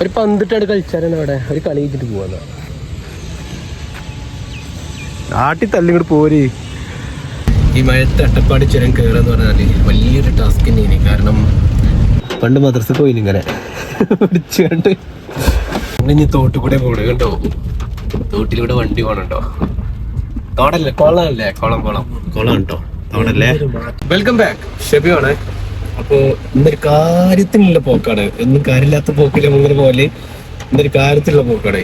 ഒരു പന്തിട്ടാണ് കളിച്ചാലാണ് അവിടെ ഒരു കളി വെച്ചിട്ട് പോവാന്ന് നാട്ടിൽ തല്ലിങ്ങോട്ട് പോര്. ഈ മഴത്ത് അട്ടപ്പാടി ചുരം കയറുക പറഞ്ഞാല് വലിയൊരു ടാസ്ക് തന്നെയാണ്. കാരണം പണ്ട് മദ്രസക്ക് പോയില്ല ഇങ്ങനെ പിടിച്ചുകൊണ്ട് ഇനി തോട്ടിൽ കൂടെ പോണ കണ്ടോ. തോട്ടിലൂടെ വണ്ടി പോണുണ്ടോ. തോടല്ലേ കുളമല്ലേ, കുളം കേട്ടോ തോടല്ലേ. Welcome back, ഷെബിയാണ്. അപ്പോ ഇന്നൊരു കാര്യത്തിനുള്ള പോക്കാണ്. എന്നും കാര്യമില്ലാത്ത പോക്കില്ല മുങ്ങനെ പോലെ ഇന്നൊരു കാര്യത്തിലുള്ള പോക്കാണ്.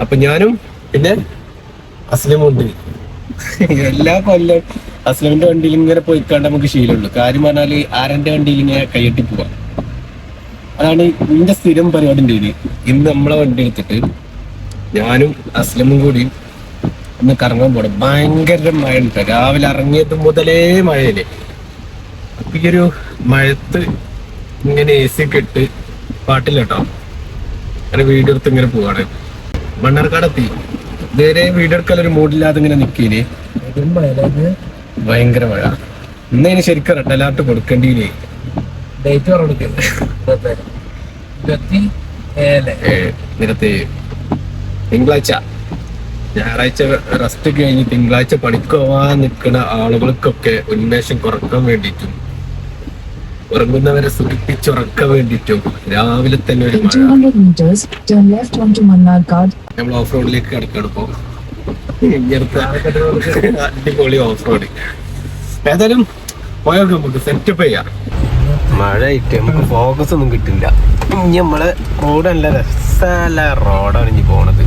അപ്പൊ ഞാനും പിന്നെ അസ്ലമുണ്ട്. എല്ലാ കൊല്ലം അസ്ലമിന്റെ വണ്ടിയിൽ ഇങ്ങനെ പോയിക്കാണ്ട് നമുക്ക് ശീലമുള്ളൂ. കാര്യം പറഞ്ഞാല് ആരന്റെ വണ്ടിയിൽ ഇങ്ങനെ കൈയ്യട്ടി പോവാം. അതാണ് ഇതിന്റെ സ്ഥിരം പരിപാടിന്റെ ഇത്. ഇന്ന് നമ്മളെ വണ്ടി എടുത്തിട്ട് ഞാനും അസ്ലമും കൂടി ഒന്ന് കറങ്ങാൻ പോണം. ഭയങ്കര മഴ ഉണ്ട്. രാവിലെ ഇറങ്ങിയത് മുതലേ മഴയില്ലേ. അപ്പൊ ഈ ഒരു മഴത്ത് ഇങ്ങനെ AC ഒക്കെ ഇട്ട് പാട്ടില്ല കേട്ടോ, അങ്ങനെ വീഡിയോ എടുത്ത് ഇങ്ങനെ പോവാണ്. മണ്ണാർക്കാടെത്തി. ഇതുവരെ വീഡിയോ എടുക്കാൻ ഒരു മൂഡില്ലാതെ ഇങ്ങനെ നിൽക്കില്ലേ. ഭയങ്കര മഴ. ഇന്നതിന് ശരിക്കും റെഡ് അലർട്ട് കൊടുക്കേണ്ടിയില്ലേ. തിങ്കളാഴ്ച ഞായറാഴ്ച റെസ്റ്റ് കഴിഞ്ഞ് തിങ്കളാഴ്ച പണിക്ക് പോവാൻ നിൽക്കുന്ന ആളുകൾക്കൊക്കെ ഉന്മേഷം കുറക്കാൻ വേണ്ടിയിട്ടും ഉറങ്ങുന്നവരെ സുഖിപ്പിച്ചുറക്കാൻ വേണ്ടിയിട്ടും രാവിലെ തന്നെ ഒരു നമ്മൾ ഓഫ് റോഡിലേക്ക് കിടക്കണം. ഇപ്പോ അടിപൊളി ഓഫ് റോഡ്. ഏതായാലും പോയൊക്കെ നമുക്ക് സെറ്റപ്പ് ചെയ്യാം. മഴ ആയിട്ട് നമുക്ക് ഫോക്കസ് ഒന്നും കിട്ടില്ല. ഇനി നമ്മള് റോഡ് നല്ല രസമല്ല റോഡാണ് ഇനി പോണത്.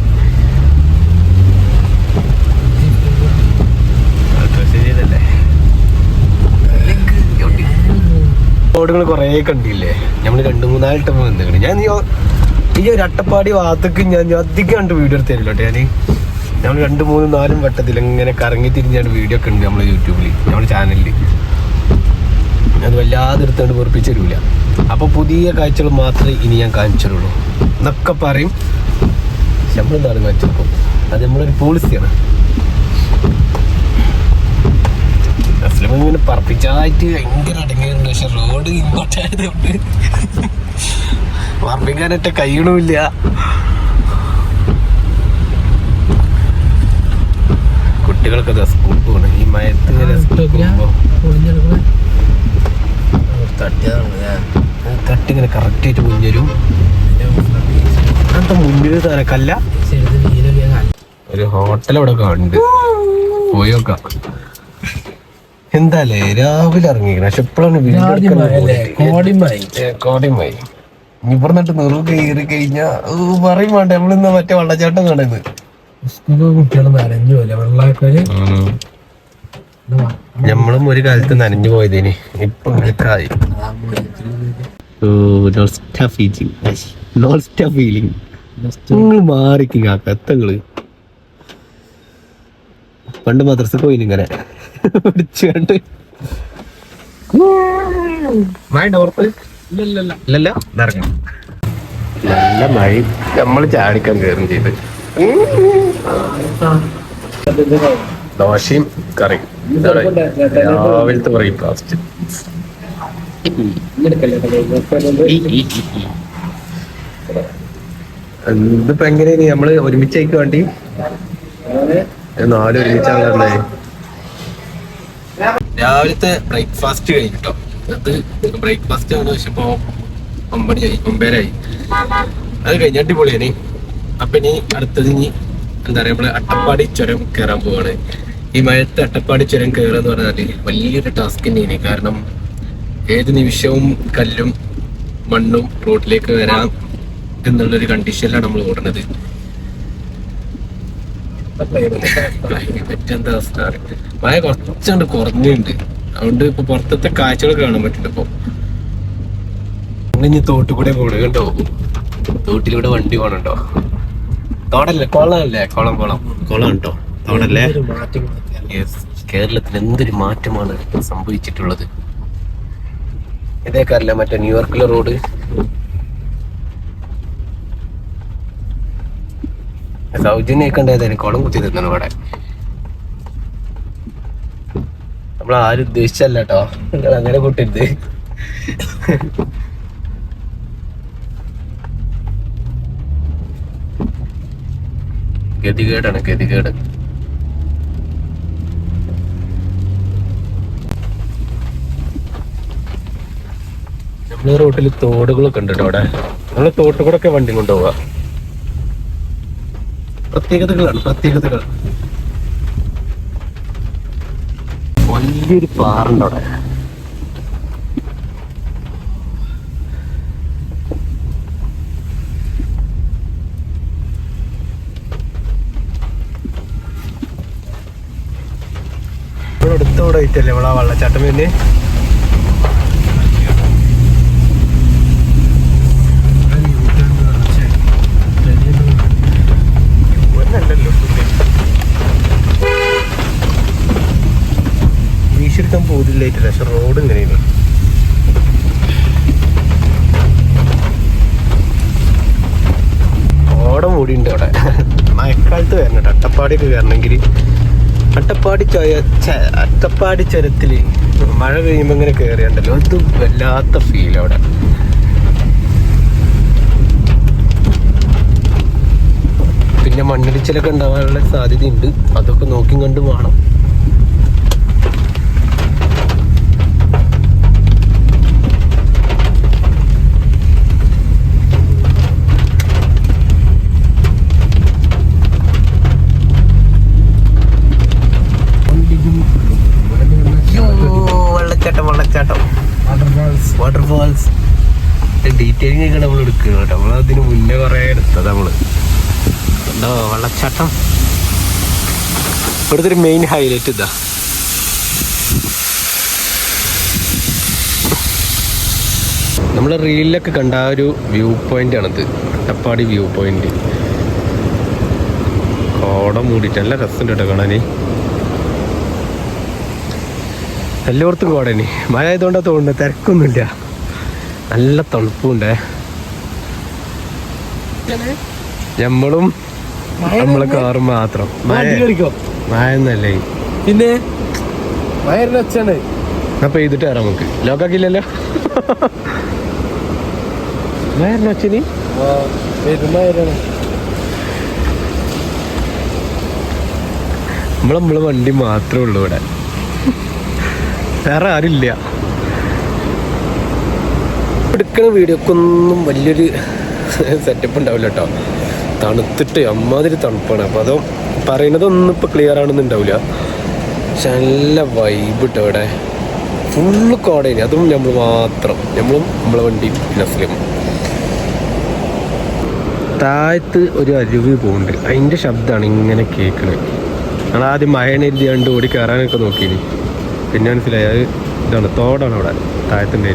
റോഡുകൾ കൊറേ കണ്ടില്ലേ. നമ്മള് 2-3 ടൈം വന്നിട്ടുണ്ട്. ഞാൻ ഈ ഒരു അട്ടപ്പാടി ഭാഗത്തേക്ക് ഞാൻ അധികം കണ്ട് വീഡിയോ എടുത്തില്ല കേട്ടോ. നമ്മൾ 2-3-4 വട്ടത്തിൽ ഇങ്ങനെ കറങ്ങി തിരിഞ്ഞാണ് വീഡിയോ ഒക്കെ ഉണ്ട് നമ്മളെ യൂട്യൂബിൽ, നമ്മുടെ ചാനലിൽ. അത് വല്ലാതെ എടുത്തുകൊണ്ട് പൊറപ്പിച്ച് തരൂല. അപ്പൊ പുതിയ കാഴ്ചകൾ മാത്രമേ ഇനി ഞാൻ കാണിച്ചുള്ളൂ എന്നൊക്കെ പറയും. നമ്മളെന്താണ് കാണിച്ചപ്പോൾ അത് നമ്മളൊരു പോളിസിയാണ്. അസ്ലം ഇങ്ങനെ പറപ്പിച്ചായിട്ട് ഭയങ്കര അടങ്ങിയിട്ടുണ്ട്. പക്ഷെ റോഡ് ഇങ്ങോട്ടായതുകൊണ്ട് പറപ്പിക്കാനായിട്ട് കഴിയണമില്ല. കുട്ടികൾക്കത് സ്കൂളിൽ പോകണം. ഈ മയത്ത് തട്ടിങ്ങനെ കറക്റ്റായിട്ട് മുന്നേരും. അങ്ങനത്തെ മുന്നിൽ തനക്കല്ല ഒരു ഹോട്ടൽ അവിടെ കണ്ട് പോയി നോക്കാം. എന്താല്ലേ രാവിലെ ഇറങ്ങിക്കണം. പക്ഷെ എപ്പോഴാണ് കോടിമായി ഇപ്പറന്നിട്ട് നെറു കയറി കഴിഞ്ഞാ പറയും വേണ്ട. നമ്മളിന്ന് മറ്റേ വെള്ളച്ചാട്ടം കാണുന്നത്. നമ്മളും ഒരു കാലത്ത് നനഞ്ഞു പോയതിന് ഇപ്പൊ മാറിക്കും ആ കത്തങ്ങള്. പണ്ട് മദ്രസക്ക് പോയിന് ഇങ്ങനെ പിടിച്ചുകൊണ്ട് നല്ല മഴ. നമ്മൾ ചാടിക്കാൻ കയറും ചെയ്ത് ദോശയും കറിയും രാവിലത്തെ ബ്രേക്ക്ഫാസ്റ്റ്. ഇതിപ്പോ എങ്ങനെയാണ് നമ്മള് ഒരുമിച്ചേക്ക് വേണ്ടി 4 ഒരുമിച്ചാണല്ലേ. രാവിലത്തെ ബ്രേക്ക്ഫാസ്റ്റ് കഴിഞ്ഞിട്ടോ. അത് ബ്രേക്ക്ഫാസ്റ്റ് ആണ്. പക്ഷെ ഇപ്പൊ 9 അത് കഴിഞ്ഞ അടിപൊളിയാണ്. അപ്പൊ ഇനി അടുത്തത് ഇനി എന്താ പറയാ, നമ്മള് അട്ടപ്പാടി ചുരം കയറാൻ പോവാണ്. ഈ മഴത്ത് അട്ടപ്പാടി ചുരം കയറുക എന്ന് പറഞ്ഞാല് വലിയൊരു ടാസ്ക് തന്നെയാണ്. കാരണം ഏത് നിമിഷവും കല്ലും മണ്ണും റോഡിലേക്ക് വരാം എന്നുള്ളൊരു കണ്ടീഷനിലാണ് നമ്മൾ ഓടുന്നത്. പറ്റെന്താ അവസ്ഥ. മഴ കുറച്ചുകൊണ്ട് കുറഞ്ഞുണ്ട്. അതുകൊണ്ട് ഇപ്പൊ പുറത്തത്തെ കാഴ്ചകൾ കാണാൻ പറ്റില്ല. ഇപ്പൊ ഇനി തോട്ടിൽ കൂടെ പോണ കണ്ടോ. തോട്ടിലൂടെ വണ്ടി പോണുണ്ടോ. തോടല്ലേ കുളമല്ലേ, കുളം കേട്ടോ തോടല്ലേ. കേരളത്തിൽ എന്തൊരു മാറ്റമാണ് സംഭവിച്ചിട്ടുള്ളത്. ഇതേക്കാരല്ല മറ്റേ ന്യൂയോർക്കിലെ റോഡ്. സൗജന്യൊക്കെ ഏതായാലും കുളം കുത്തി തരുന്നു ഇവിടെ. നമ്മൾ ആരും ഉദ്ദേശിച്ചല്ല കേട്ടോ, നിങ്ങൾ അങ്ങനെ കൂട്ടരുത്. ഗതികേടാണ് ഗതികേട്. നമ്മളെ റോട്ടിൽ തോടുകളൊക്കെ ഉണ്ട് കേട്ടോ അവിടെ. നമ്മളെ തോട്ടുകൂടൊക്കെ വണ്ടി കൊണ്ടുപോവാ. പ്രത്യേകതകളാണ് പ്രത്യേകതകൾ. വലിയൊരു പാറുണ്ട് അവിടെ. ഇവിടെ അടുത്തോടെ ആയിട്ടല്ലേ ഇവിടെ വെള്ളച്ചാട്ടം പിന്നെ വീശെടുക്കാൻ പോതില്ലായിട്ടില്ല. പക്ഷെ റോഡ് ഇങ്ങനെയാണ്. ഓടം മൂടിയുണ്ട് അവിടെ. മഴക്കാലത്ത് വരണം അട്ടപ്പാടിയൊക്കെ കയറണമെങ്കിൽ. അട്ടപ്പാടി ചുരത്തില് മഴ പെയ്യുമ്പോ ഇങ്ങനെ കയറിയുണ്ടല്ലോ, അത് വല്ലാത്ത ഫീൽ അവിടെ. പിന്നെ മണ്ണിടിച്ചിലൊക്കെ ഉണ്ടാവാനുള്ള സാധ്യതയുണ്ട്. അതൊക്കെ നോക്കി കണ്ട് വേണം. വാട്ടർഫാൾസ് ഡീറ്റെയിലിംഗ് ഒക്കെ നമ്മൾ എടുക്കുക കേട്ടോ. നമ്മളതിന് മുന്നേ കുറേ എടുത്തത് നമ്മള്. ഉണ്ടോ വെള്ളച്ചാട്ടം? ഇവിടുത്തെ ഒരു മെയിൻ ഹൈലൈറ്റ് ഇതാ. നമ്മളെ റീലിലൊക്കെ കണ്ട ആ ഒരു വ്യൂ പോയിന്റ് ആണിത്, അട്ടപ്പാടി വ്യൂ പോയിന്റ്. കോട മൂടിയിട്ട് നല്ല രസമുണ്ട് കേട്ടോ കാണാന്. എല്ലായിടത്തും കോടനി. മഴ ആയതുകൊണ്ടാണ് തോന്നുന്നത്, തിരക്കൊന്നുമില്ല. നല്ല തണുപ്പുണ്ടേ. നമ്മളും നമ്മളെ കാറും മാത്രം. മഴന്നല്ലേ പിന്നെ അപ്പൊ പെയ്തിട്ട് വരാം നമുക്ക്. ലോക്കാക്കില്ലല്ലോ മഴച്ചന്. നമ്മളെ വണ്ടി മാത്രമേ ഉള്ളൂ ഇവിടെ, വേറെ ആരില്ല. എടുക്കണ വീഡിയോക്കൊന്നും വലിയൊരു സെറ്റപ്പ് ഉണ്ടാവില്ല കേട്ടോ. തണുത്തിട്ട് അമ്മാതിരി തണുപ്പാണ്. അപ്പോൾ അതോ പറയുന്നതൊന്നും ഇപ്പോൾ ക്ലിയർ ആണെന്നുണ്ടാവില്ല. പക്ഷെ നല്ല വൈബ് ഇട്ടോ ഇവിടെ. ഫുള്ള് കോടേന്, അതും നമ്മൾ മാത്രം. നമ്മളും നമ്മളെ വണ്ടി നസ്ലിം. താഴത്ത് ഒരു അരുവി പോകുന്നുണ്ട്, അതിൻ്റെ ശബ്ദമാണ് ഇങ്ങനെ കേൾക്കണത്. ഞങ്ങൾ ആദ്യം മഴനെഴുതി കണ്ട് ഓടി കയറാനൊക്കെ നോക്കിയിനി. പിന്നെ മനസ്സിലായി അത് ഇതാണ്, തോടാണ് അവിടെ താഴത്തിൻ്റെ.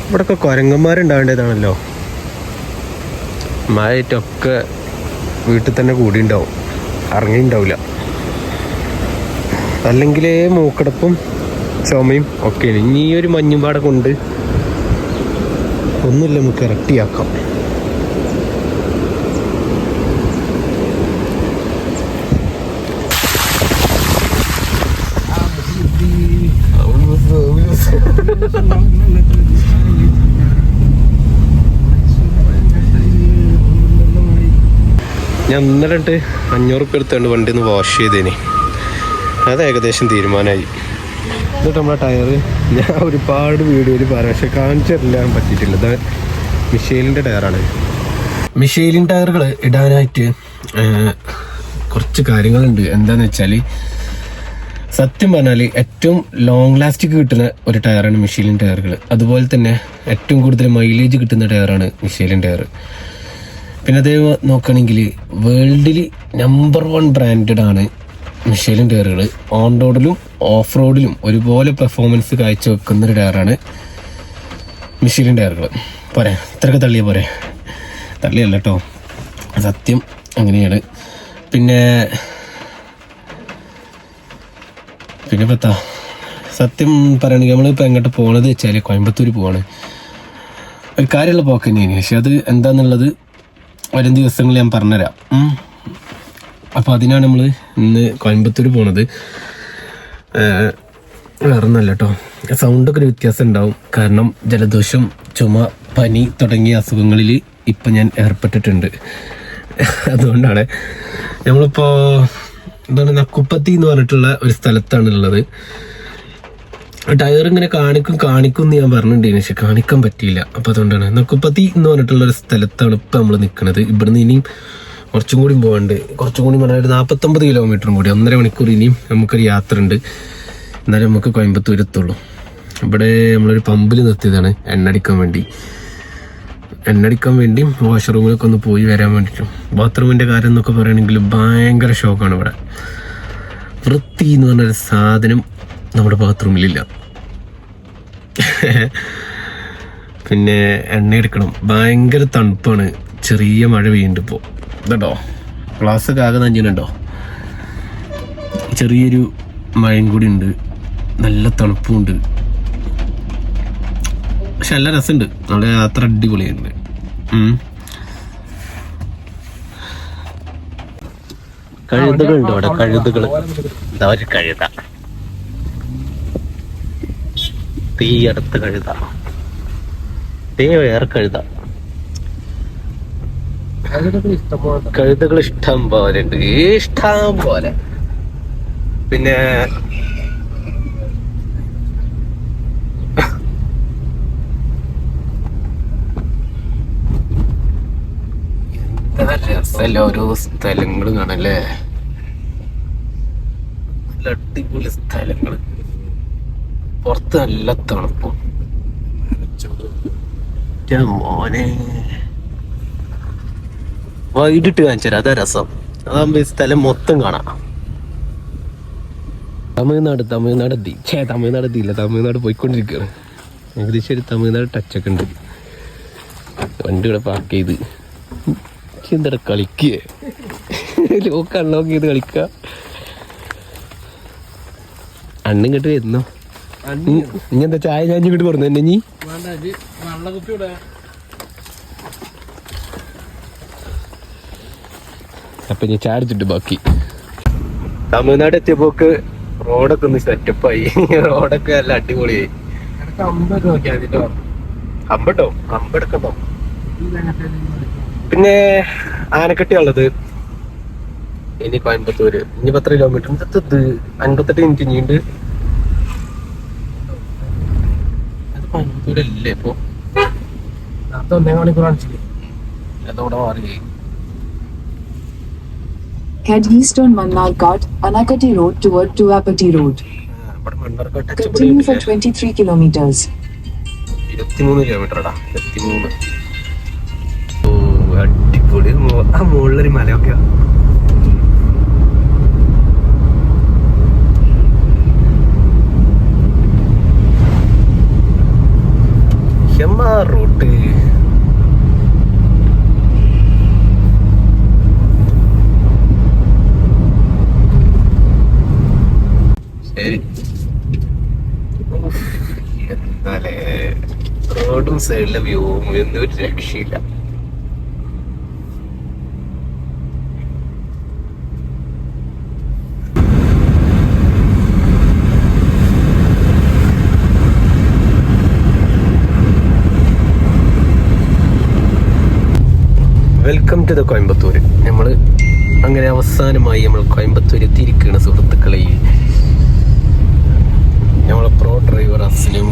ഇവിടെയൊക്കെ കുരങ്ങന്മാരുണ്ടാവേണ്ടതാണല്ലോ. മഴയായിട്ടൊക്കെ വീട്ടിൽ തന്നെ കൂടിയുണ്ടാവും, ഇറങ്ങിയിട്ടുണ്ടാവില്ല. അല്ലെങ്കിലേ മൂക്കടപ്പും ചുമയും ഒക്കെയാണ്. ഇനി ഈ ഒരു മഞ്ഞുപാടെ കൊണ്ട് ഒന്നുമില്ല, നമുക്ക് ഇരട്ടിയാക്കാം. ഞാൻ ഇന്നലെ 500 റുപ്യ എടുത്തുകൊണ്ട് വണ്ടി ഒന്ന് വാഷ് ചെയ്തേനെ. അത് ഏകദേശം തീരുമാനമായി. എന്നിട്ട് നമ്മളെ ടയർ ഞാൻ ഒരുപാട് വീഡിയോയിൽ പറയാം, പക്ഷെ കാണിച്ചിടാൻ പറ്റിയിട്ടില്ല. ഇത് മിഷേലിൻ്റെ ടയറാണ്. മിഷേലിൻ ടയറുകൾ ഇടാനായിട്ട് കുറച്ച് കാര്യങ്ങളുണ്ട്. എന്താണെന്ന് വെച്ചാൽ, സത്യം പറഞ്ഞാൽ ഏറ്റവും ലോങ് ലാസ്റ്റ് കിട്ടുന്ന ഒരു ടയറാണ് മിഷേലിൻ ടയറുകൾ. അതുപോലെ തന്നെ ഏറ്റവും കൂടുതൽ മൈലേജ് കിട്ടുന്ന ടയറാണ് മിഷേലിൻ ടയർ. പിന്നെ അതേ നോക്കുകയാണെങ്കിൽ വേൾഡിൽ നമ്പർ 1 ബ്രാൻഡഡ് ആണ് മിഷേലിൻ ടയറുകൾ. ഓൺ റോഡിലും ഓഫ് റോഡിലും ഒരുപോലെ പെർഫോമൻസ് കാഴ്ചവെക്കുന്നൊരു ടയറാണ് മിഷേലിൻ ടയറുകൾ. പോരെ, ഇത്രയൊക്കെ തള്ളിയ പോരെ? തള്ളിയല്ല കേട്ടോ, സത്യം അങ്ങനെയാണ്. പിന്നെ പത്താ സത്യം പറയുകയാണെങ്കിൽ നമ്മളിപ്പോൾ എങ്ങോട്ട് പോകണത് വെച്ചാൽ കോയമ്പത്തൂർ പോവാണ്. ഒരു കാര്യമുള്ള പോക്ക് തന്നെയാണ്, പക്ഷെ അത് എന്താണെന്നുള്ളത് വരും ദിവസങ്ങളിൽ ഞാൻ പറഞ്ഞുതരാം. അപ്പോൾ അതിനാണ് നമ്മൾ ഇന്ന് കോയമ്പത്തൂർ പോണത്. വേറൊന്നല്ല കേട്ടോ, സൗണ്ടൊക്കെ ഒരു വ്യത്യാസം ഉണ്ടാവും. കാരണം ജലദോഷം, ചുമ, പനി തുടങ്ങിയ അസുഖങ്ങളിൽ ഇപ്പം ഞാൻ ഏർപ്പെട്ടിട്ടുണ്ട്. അതുകൊണ്ടാണ്. നമ്മളിപ്പോൾ എന്താണ് നക്കുപ്പത്തി എന്ന് പറഞ്ഞിട്ടുള്ള ഒരു സ്ഥലത്താണ് ഉള്ളത്. ടയർ ഇങ്ങനെ കാണിക്കും എന്ന് ഞാൻ പറഞ്ഞിട്ടുണ്ടെങ്കിൽ പക്ഷെ കാണിക്കാൻ പറ്റിയില്ല. അപ്പോൾ അതുകൊണ്ടാണ് നക്കുപ്പത്തി എന്ന് പറഞ്ഞിട്ടുള്ള ഒരു സ്ഥലത്താണ് ഇപ്പം നമ്മൾ നിൽക്കുന്നത്. ഇവിടുന്ന് ഇനിയും കുറച്ചും കൂടി പോകാണ്ട്, കുറച്ചും കൂടി പറഞ്ഞാൽ ഒരു 49 കിലോമീറ്ററും കൂടി 1.5 മണിക്കൂർ ഇനിയും നമുക്കൊരു യാത്ര ഉണ്ട്. എന്നാലും നമുക്ക് കോയമ്പത്തൂർ എത്തുള്ളൂ. ഇവിടെ നമ്മളൊരു പമ്പിൽ നിർത്തിയതാണ് എണ്ണടിക്കാൻ വേണ്ടിയും വാഷ്റൂമിലൊക്കെ ഒന്ന് പോയി വരാൻ വേണ്ടിയിട്ടും. ബാത്റൂമിൻ്റെ കാര്യം എന്നൊക്കെ പറയുകയാണെങ്കിൽ ഭയങ്കര ഷോക്കാണ് ഇവിടെ. വൃത്തി എന്ന് പറഞ്ഞൊരു സാധനം നമ്മുടെ ബാത്റൂമിലില്ല. പിന്നെ എണ്ണ എടുക്കണം, ഭയങ്കര തണുപ്പാണ്. ചെറിയ മഴ പെയ്യുന്നുണ്ട് ഇപ്പോൾ. ഇതോ ഗ്ലാസ്സൊക്കെ ആകെ നനഞ്ഞിട്ടുണ്ടോ? ചെറിയൊരു മഴയും കൂടി ഉണ്ട്, നല്ല തണുപ്പുണ്ട്. പക്ഷെ നല്ല രസമുണ്ട്, നമ്മുടെ യാത്ര അടിപൊളിയുണ്ട്. കഴുതകളുണ്ട് അവിടെ, കഴുതകൾ. ഒരു കഴുത, തീ അടുത്ത കഴുത, വേറെ കഴുത. കഴുതകൾ ഇഷ്ടം പോലെ ഉണ്ട്, ഇഷ്ടം പോലെ. പിന്നെ രസമല്ല ഓരോ സ്ഥലങ്ങളും കാണല്ലേ, നല്ല അടിപൊളി സ്ഥലങ്ങള്. പുറത്ത് നല്ല തണുപ്പും. മോനെ വൈകിട്ട് കാണിച്ചു തരാം, അതാ രസം. അതാകുമ്പോ ഈ സ്ഥലം മൊത്തം കാണാം. തമിഴ്നാട് എത്തിയില്ല, തമിഴ്നാട് പോയിക്കൊണ്ടിരിക്കുകയാണ്. ഏകദേശം ഒരു തമിഴ്നാട് ടച്ചൊക്കെ ഉണ്ട്. വണ്ടി ഇവിടെ പാർക്ക് ചെയ്ത് എന്താ കളിക്കുക, ലോക്ക് അൺലോക്ക് ചെയ്ത് കളിക്കുക. അണ്ണിങ്ങോട്ട് വരുന്നോ? ഇനി എന്താ ചായ ഞാൻ ഇങ്ങോട്ട് പറഞ്ഞു തന്നെ? നീ അപ്പൊ ഞാൻ ചായ അടിച്ചിട്ട് ബാക്കി. തമിഴ്നാട് എത്തിയപ്പോക്ക് റോഡൊക്കെ ഒന്ന് സെറ്റപ്പായി. റോഡൊക്കെ നല്ല അടിപൊളിയായി. അമ്പെടുക്കണ്ടോ? പിന്നെ ആനക്കട്ടിയുള്ളത് ഇനി കോയമ്പത്തൂര്. ഇനി 10 കിലോമീറ്റർ, 58 മിനിറ്റ് ഇനിയുണ്ട്. അത് കോയമ്പത്തൂരല്ലേ ഇപ്പൊ? 1 മണിക്കൂർ കാണിച്ചില്ലേ? അതോടെ മാറി. Head east on Mannarkot, Anakati Road toward Tuapati Road. Continue for 23 kilometers. 23 കിലോമീറ്ററാടാ, 23. ഓ അടിപൊളി. ആ മുകളിലൊരു മലയൊക്കെ. റൂട്ട് ശരി. എന്നാലേ റോഡും സൈഡിലെ വ്യൂവും ഒന്നും ഒരു രക്ഷയില്ല. Welcome to the Coimbatore. നമ്മൾ അങ്ങനെ അവസാനമായി നമ്മൾ കോയമ്പത്തൂർ എത്തിയിരിക്കുകയാണ് സുഹൃത്തുക്കളെ. നമ്മളെ പ്രോ ഡ്രൈവർ അസ്ലിം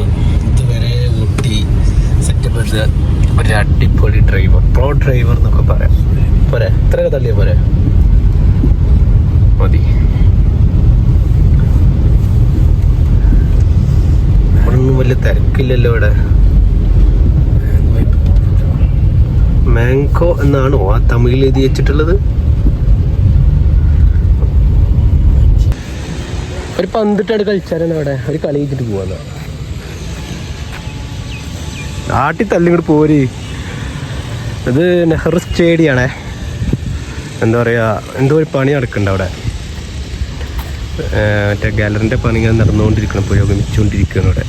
ഇതുവരെ ഊട്ടി സെറ്റപ്പ് ചെയ്ത ഒരു അടിപൊളി ഡ്രൈവർ, പ്രോ ഡ്രൈവർ എന്നൊക്കെ പറയാം. പോരെ, എത്രയൊക്കെ തള്ളിയ പോരെ, മതി. ഒന്നും വലിയ തിരക്കില്ലല്ലോ ഇവിടെ. മാങ്കോ എന്നാണോ ആ തമിഴിൽ എഴുതി വെച്ചിട്ടുള്ളത്? ഒരു 12 കളിച്ചാലാണ് അവിടെ ഒരു കളി വെച്ചിട്ട് പോവാന്ന്. ആട്ടി തല്ലിങ്ങോട്ട് പോര്. ഇത് നെഹ്റു സ്റ്റേഡിയാണേ. എന്താ പറയുക, എന്തോ ഒരു പണി നടക്കുന്നുണ്ട് അവിടെ. മറ്റേ ഗാലറിൻ്റെ പണി ഇങ്ങനെ നടന്നുകൊണ്ടിരിക്കണം, പുരോഗമിച്ചുകൊണ്ടിരിക്കുകയാണ് അവിടെ.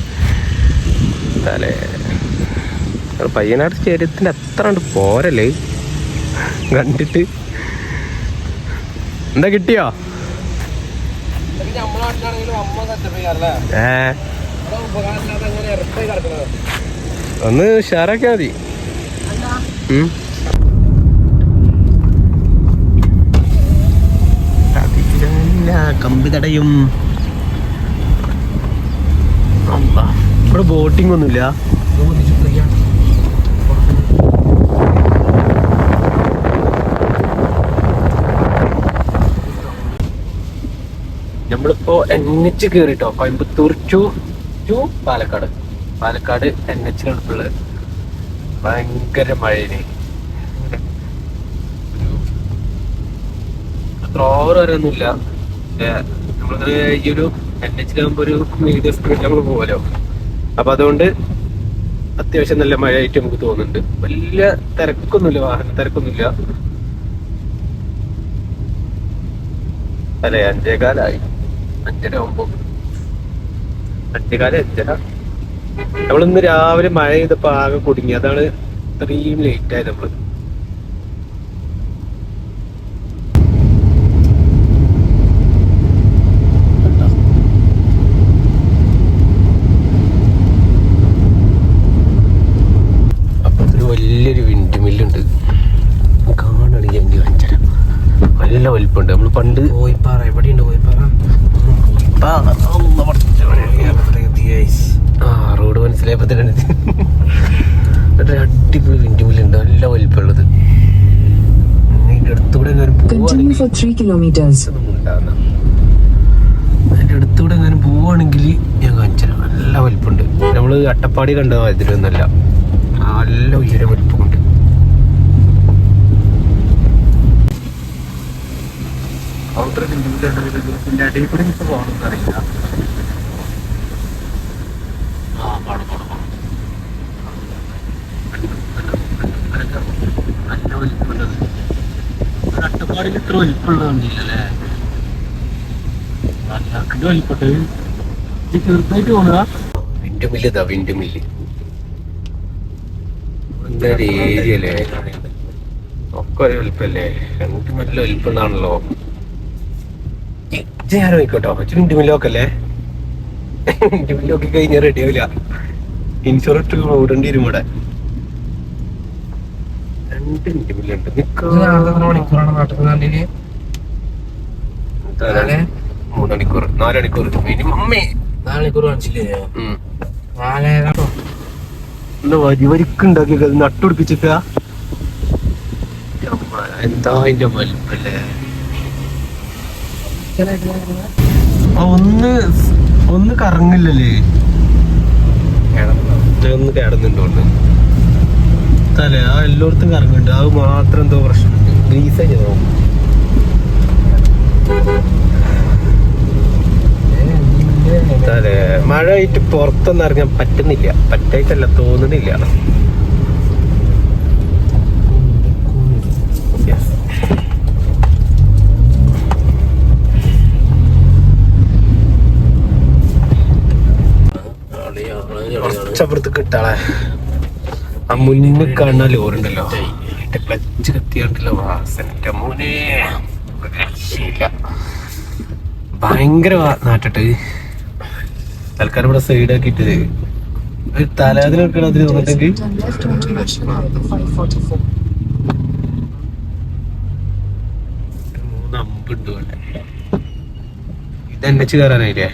തലേ പയ്യനാട് സ്റ്റേഡിയത്തിന് അത്ര കണ്ട് പോരല്ലേ കണ്ടിട്ട്. എന്താ കിട്ടിയോ? ഒന്ന് ഉഷാറാക്കിയാ മതി. കമ്പി തടയും. ഇവിടെ ബോട്ടിംഗ് ഒന്നുമില്ല. നമ്മളിപ്പോ NH കേറിട്ടോ, കോയമ്പത്തൂർ ടു പാലക്കാട്. പാലക്കാട് NH-ലാണ് ഉള്ളത്. ഭയങ്കര മഴയില് അത്ര ഓവർ വരെയൊന്നുമില്ല. നമ്മളിങ്ങനെ ഈ ഒരു NH-ലാകുമ്പോ ഒരു മീഡിയം സ്പീഡിൽ നമ്മൾ പോകാലോ. അപ്പൊ അതുകൊണ്ട് അത്യാവശ്യം നല്ല മഴയായിട്ട് നമുക്ക് തോന്നുന്നുണ്ട്. വലിയ തിരക്കൊന്നുമില്ല, വാഹന തിരക്കൊന്നുമില്ല. അല്ലെ 5:15 5:30 ആവുമ്പോ 5:15 നമ്മളിന്ന് രാവിലെ മഴ ചെയ്തപ്പോ ആകെ കുടുങ്ങി. അതാണ് ഇത്രയും ലേറ്റ് ആയത് നമ്മള്. വലിയൊരു വിൻഡ് മില്ലുണ്ട്, കാണുകയാണെങ്കിൽ എനിക്ക് കാണിച്ചു തരാം. നല്ല വലിപ്പമുണ്ട്. നമ്മൾ പണ്ട് കോയിപ്പാറ എവിടെയുണ്ട്? റോഡ് മനസ്സിലായപ്പോ തന്നെ അടിപൊളി വിൻഡ് മില്ലുണ്ട്, നല്ല വലിപ്പമുള്ളത്. അതിന്റെ അടുത്തൂടെ Continue for 3 kilometers. അതിന്റെ അടുത്തൂടെ എങ്ങാനും പോവാണെങ്കിൽ ഞാൻ കാണിച്ചു തരാം. നല്ല വലിപ്പമുണ്ട്. നമ്മള് അട്ടപ്പാടി കണ്ട ഇതിലൊന്നല്ല, നല്ല ഉയരം വലിപ്പമുണ്ട്. അടിയിൽ കൂടി ഇപ്പൊ പോകണമെന്ന് അറിയില്ല. നല്ല വലിപ്പമുള്ളത്. അട്ടപ്പാടിയിൽ ഇത്ര വലിപ്പമുള്ളത് കണ്ടില്ലല്ലേ? നല്ല വലിപ്പമുണ്ട്. ഇത് ചെറുതായിട്ട് തോന്നുക. വിൻഡ് മില്ല് ഇതാ, വിൻഡ് മില്ല്. നല്ലൊരു ഏരിയ അല്ലേ, ഒക്കെ ഒരു വലിപ്പല്ലേ? എനിക്ക് നല്ല വലിപ്പമുണ്ടാണല്ലോ. ഞാൻ നോക്കട്ടോ, വിൻഡ് മില്ലൊക്കെ അല്ലേ? വിൻഡ് മില്ലൊക്കെ കഴിഞ്ഞാൽ റെഡി ആവില്ല. ഇൻഷുറൻസ് ഓടേണ്ടി വരും ഇവിടെ. 2 വിൻഡ് മില്ലുണ്ട്. 3 മണിക്കൂർ 4 മണിക്കൂർ മിനിമം. 4 മണിക്കൂർ കാണിച്ചില്ലേ? എന്താ വരിക്കുണ്ടാക്കിയ നട്ടുപിടിപ്പിച്ചിട്ട എന്താ അതിന്റെ വലിപ്പല്ലേ? ഒന്ന് കറങ്ങില്ലല്ലേ? ഒന്ന് കിടന്നുണ്ടോണ്ട് തലേ ആ എല്ലായിടത്തും കറങ്ങുന്നുണ്ട്. അത് മാത്രം എന്തോ പ്രശ്നമുണ്ട്. ഗ്രീസ് ചെയ്തോ? മഴ ആയിട്ട് പുറത്തൊന്നും ഇറങ്ങാൻ പറ്റുന്നില്ല. പറ്റായിട്ടല്ല, തോന്നുന്നില്ല. കുറച്ചപ്പുറത്ത് കിട്ടാളെ ആ മുന്നിൽ കാണുന്ന ലോറുണ്ടല്ലോ, ക്ലച്ച് കത്തിയാണ്ടല്ലോ, വാസന്റെ മോനെ ശരിയില്ല. ഭയങ്കര നാട്ടിട്ട് തൽക്കാലം ഇവിടെ സൈഡ് ആക്കിയിട്ട് തലവേദന എടുക്കണം. അതിന് തോന്നിട്ടെങ്കിൽ Turn left onto National Highway 544. 3 അമ്പുണ്ട് ഇവിടെ. ഇത് NH കയറാനായില്ലേ?